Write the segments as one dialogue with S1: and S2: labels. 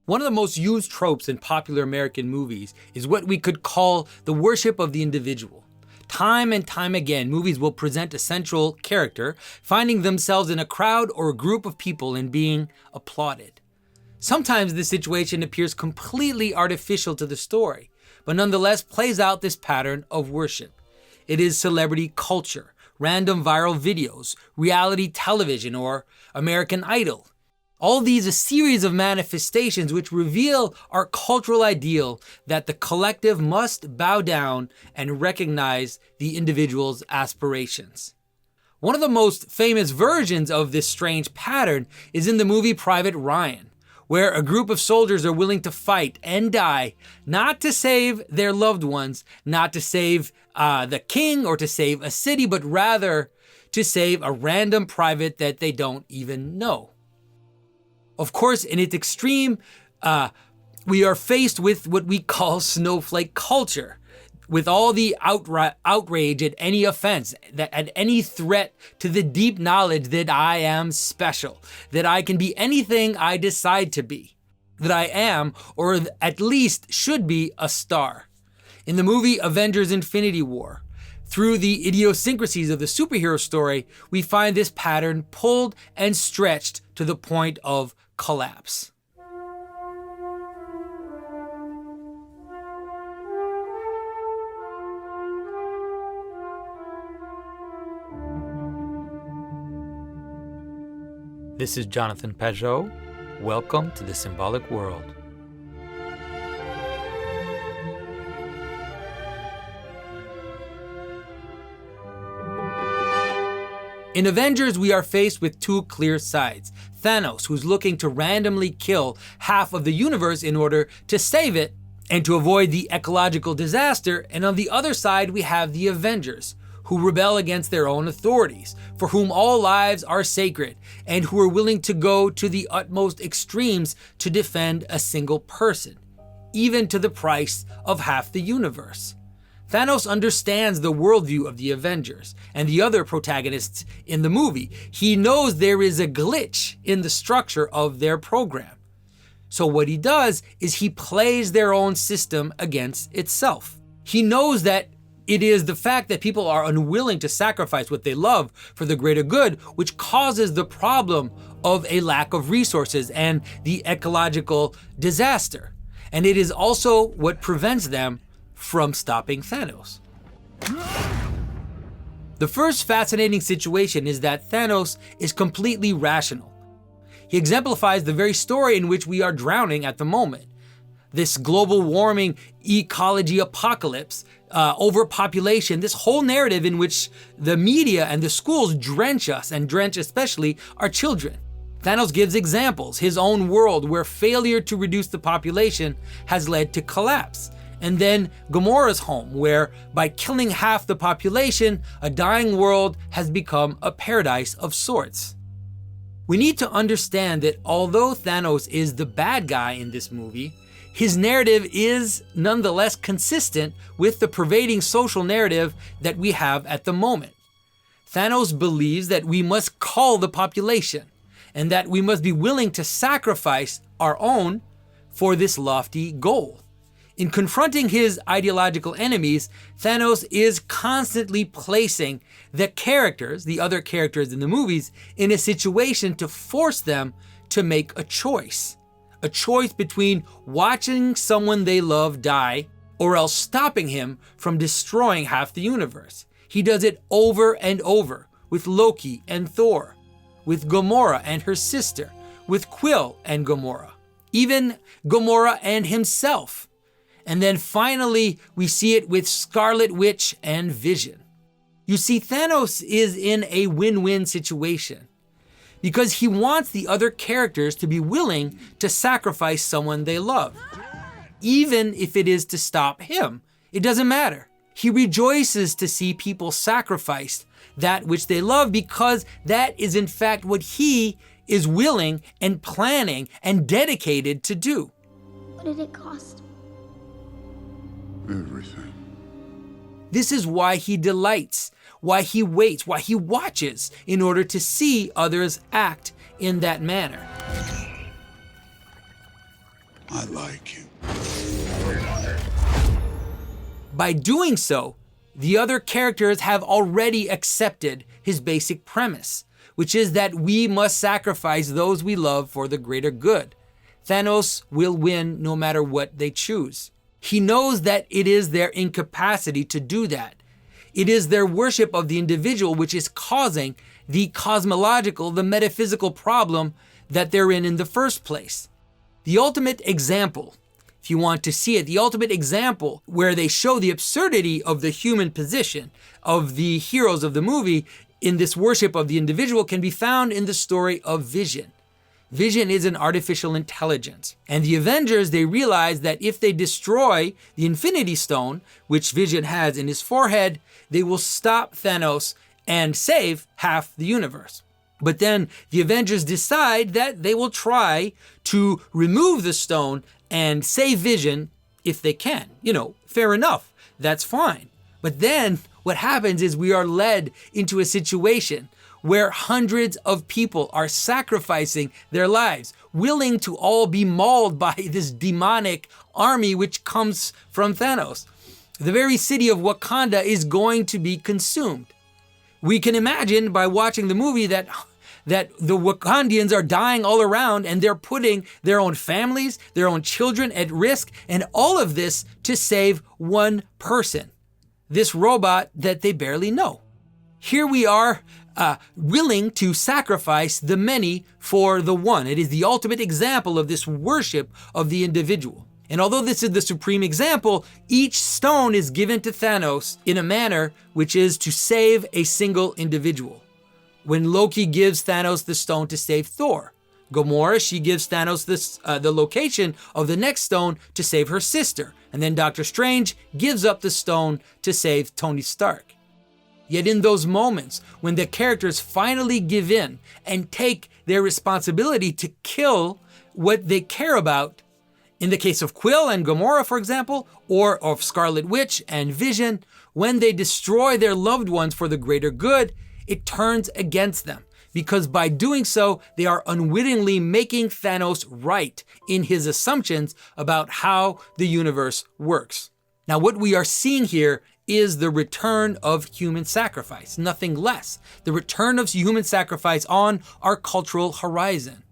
S1: One of the most used tropes in popular American movies is what we could call the worship of the individual. Time and time again, movies will present a central character finding themselves in a crowd or a group of people and being applauded. Sometimes this situation appears completely artificial to the story, but nonetheless plays out this pattern of worship. It is celebrity culture, random viral videos, reality television, or American Idol. All these a series of manifestations which reveal our cultural ideal that the collective must bow down and recognize the individual's aspirations. One of the most famous versions of this strange pattern is in the movie Private Ryan, where a group of soldiers are willing to fight and die, not to save their loved ones, not to save the king or to save a city, but rather to save a random private that they don't even know. Of course, in its extreme, we are faced with what we call snowflake culture, with all the outrage at any offense, at any threat to the deep knowledge that I am special, that I can be anything I decide to be, that I am, or at least should be, a star. In the movie Avengers Infinity War, through the idiosyncrasies of the superhero story, we find this pattern pulled and stretched to the point of collapse. This is Jonathan Pageau. Welcome to the Symbolic World. In Avengers, we are faced with two clear sides. Thanos, who's looking to randomly kill half of the universe in order to save it and to avoid the ecological disaster. And on the other side, we have the Avengers, who rebel against their own authorities, for whom all lives are sacred, and who are willing to go to the utmost extremes to defend a single person, even to the price of half the universe. Thanos understands the worldview of the Avengers and the other protagonists in the movie. He knows there is a glitch in the structure of their program. So what he does is he plays their own system against itself. He knows that it is the fact that people are unwilling to sacrifice what they love for the greater good which causes the problem of a lack of resources and the ecological disaster. And it is also what prevents them from stopping Thanos. The first fascinating situation is that Thanos is completely rational. He exemplifies the very story in which we are drowning at the moment. This global warming ecology apocalypse, overpopulation, this whole narrative in which the media and the schools drench us and drench especially our children. Thanos gives examples, his own world where failure to reduce the population has led to collapse. And then Gamora's home, where by killing half the population, a dying world has become a paradise of sorts. We need to understand that although Thanos is the bad guy in this movie, his narrative is nonetheless consistent with the pervading social narrative that we have at the moment. Thanos believes that we must cull the population and that we must be willing to sacrifice our own for this lofty goal. In confronting his ideological enemies, Thanos is constantly placing the characters, the other characters in the movies, in a situation to force them to make a choice between watching someone they love die or else stopping him from destroying half the universe. He does it over and over with Loki and Thor, with Gamora and her sister, with Quill and Gamora, even Gamora and himself. And then finally, we see it with Scarlet Witch and Vision. You see, Thanos is in a win-win situation because he wants the other characters to be willing to sacrifice someone they love, even if it is to stop him. It doesn't matter. He rejoices to see people sacrifice that which they love because that is in fact what he is willing and planning and dedicated to do.
S2: What did it cost?
S3: Everything.
S1: This is why he delights, why he waits, why he watches in order to see others act in that manner.
S3: I like him.
S1: By doing so, the other characters have already accepted his basic premise, which is that we must sacrifice those we love for the greater good. Thanos will win no matter what they choose. He knows that it is their incapacity to do that. It is their worship of the individual which is causing the cosmological, the metaphysical problem that they're in the first place. The ultimate example, if you want to see it, the ultimate example where they show the absurdity of the human position of the heroes of the movie in this worship of the individual can be found in the story of Vision. Vision is an artificial intelligence. And the Avengers, they realize that if they destroy the Infinity Stone, which Vision has in his forehead, they will stop Thanos and save half the universe. But then the Avengers decide that they will try to remove the stone and save Vision if they can. Fair enough. That's fine. But then what happens is we are led into a situation where hundreds of people are sacrificing their lives, willing to all be mauled by this demonic army which comes from Thanos. The very city of Wakanda is going to be consumed. We can imagine by watching the movie that the Wakandians are dying all around and they're putting their own families, their own children at risk, and all of this to save one person, this robot that they barely know. Here we are willing to sacrifice the many for the one. It is the ultimate example of this worship of the individual. And although this is the supreme example, each stone is given to Thanos in a manner which is to save a single individual. When Loki gives Thanos the stone to save Thor, Gamora, she gives Thanos the location of the next stone to save her sister. And then Doctor Strange gives up the stone to save Tony Stark. Yet in those moments when the characters finally give in and take their responsibility to kill what they care about, in the case of Quill and Gamora, for example, or of Scarlet Witch and Vision, when they destroy their loved ones for the greater good, it turns against them. Because by doing so, they are unwittingly making Thanos right in his assumptions about how the universe works. Now, what we are seeing here is the return of human sacrifice, nothing less. The return of human sacrifice on our cultural horizon.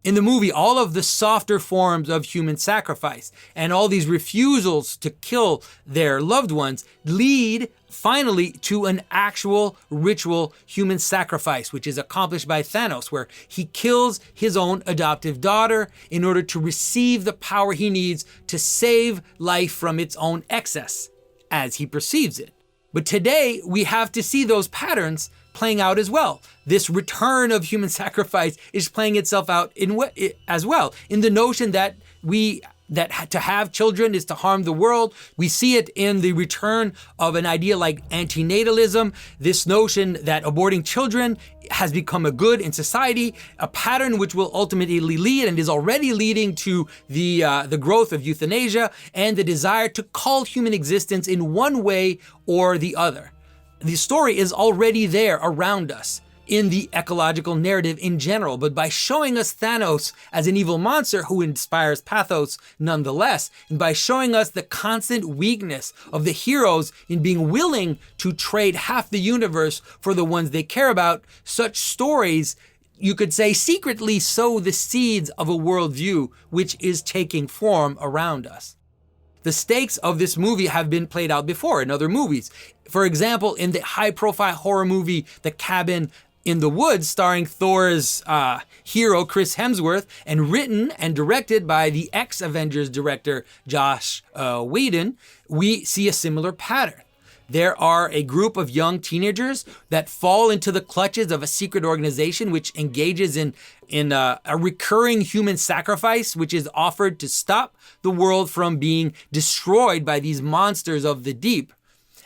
S1: In the movie, all of the softer forms of human sacrifice and all these refusals to kill their loved ones lead finally to an actual ritual human sacrifice, which is accomplished by Thanos, where he kills his own adoptive daughter in order to receive the power he needs to save life from its own excess, as he perceives it. But today, we have to see those patterns playing out as well. This return of human sacrifice is playing itself out as well, in the notion that to have children is to harm the world. We see it in the return of an idea like antinatalism, this notion that aborting children has become a good in society, a pattern which will ultimately lead and is already leading to the growth of euthanasia and the desire to cull human existence in one way or the other. The story is already there around us in the ecological narrative in general, but by showing us Thanos as an evil monster who inspires pathos nonetheless, and by showing us the constant weakness of the heroes in being willing to trade half the universe for the ones they care about, such stories, you could say, secretly sow the seeds of a worldview which is taking form around us. The stakes of this movie have been played out before in other movies. For example, in the high-profile horror movie, The Cabin in the Woods, starring Thor's hero, Chris Hemsworth, and written and directed by the ex-Avengers director, Joss Whedon, we see a similar pattern. There are a group of young teenagers that fall into the clutches of a secret organization which engages in a recurring human sacrifice, which is offered to stop the world from being destroyed by these monsters of the deep.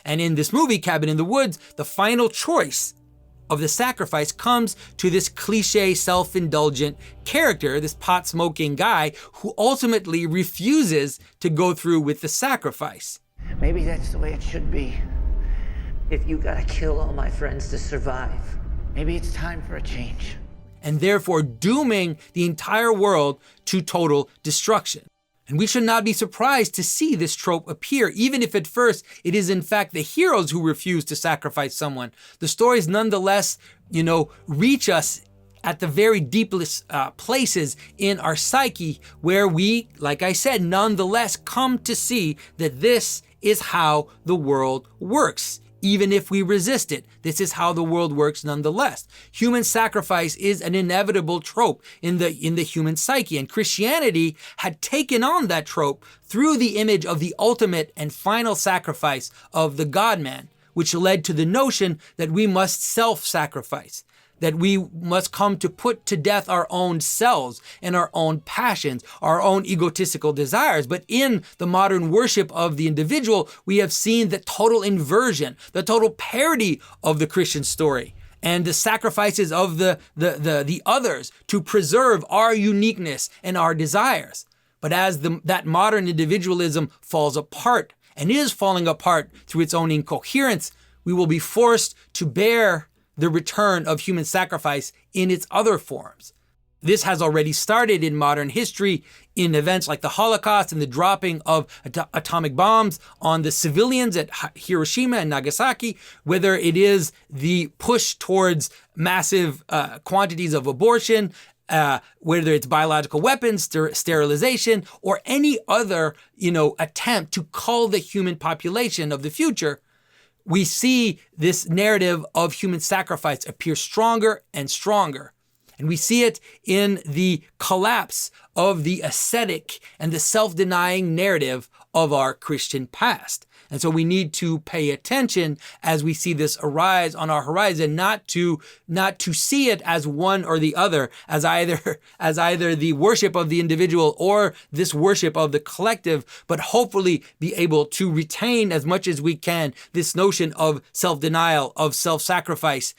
S1: And in this movie, Cabin in the Woods, the final choice of the sacrifice comes to this cliche, self-indulgent character, this pot-smoking guy who ultimately refuses to go through with the sacrifice.
S4: Maybe that's the way it should be. If you gotta kill all my friends to survive, maybe it's time for a change.
S1: And therefore dooming the entire world to total destruction. And we should not be surprised to see this trope appear, even if at first it is in fact the heroes who refuse to sacrifice someone. The stories nonetheless, reach us at the very deepest places in our psyche, where we, like I said, nonetheless come to see that this is how the world works. Even if we resist it, this is how the world works nonetheless. Human sacrifice is an inevitable trope in the human psyche, and Christianity had taken on that trope through the image of the ultimate and final sacrifice of the God-man, which led to the notion that we must self-sacrifice, that we must come to put to death our own selves and our own passions, our own egotistical desires. But in the modern worship of the individual, we have seen the total inversion, the total parody of the Christian story, and the sacrifices of the others to preserve our uniqueness and our desires. But as that modern individualism falls apart, and is falling apart through its own incoherence, we will be forced to bear the return of human sacrifice in its other forms. This has already started in modern history in events like the Holocaust and the dropping of atomic bombs on the civilians at Hiroshima and Nagasaki, whether it is the push towards massive quantities of abortion, whether it's biological weapons, sterilization, or any other, attempt to cull the human population of the future. We see this narrative of human sacrifice appear stronger and stronger. And we see it in the collapse of the ascetic and the self-denying narrative of our Christian past. And so we need to pay attention as we see this arise on our horizon, not to see it as one or the other, as either the worship of the individual or this worship of the collective, but hopefully be able to retain as much as we can this notion of self-denial, of self-sacrifice,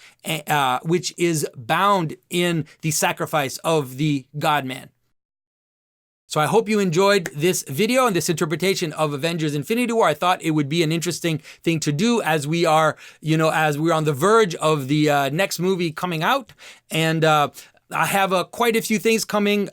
S1: which is bound in the sacrifice of the God-man. So I hope you enjoyed this video and this interpretation of Avengers Infinity War. I thought it would be an interesting thing to do as we are, as we're on the verge of the next movie coming out. And I have quite a few things coming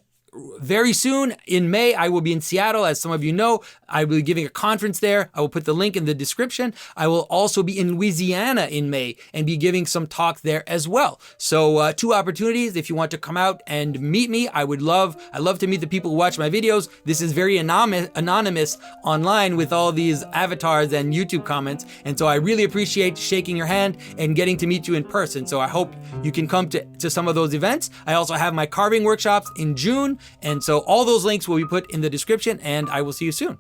S1: very soon. In May, I will be in Seattle. As some of you know, I will be giving a conference there. I will put the link in the description. I will also be in Louisiana in May and be giving some talk there as well. So 2 opportunities. If you want to come out and meet me, I love to meet the people who watch my videos. This is very anonymous online with all these avatars and YouTube comments. And so I really appreciate shaking your hand and getting to meet you in person. So I hope you can come to some of those events. I also have my carving workshops in June. And so all those links will be put in the description, and I will see you soon.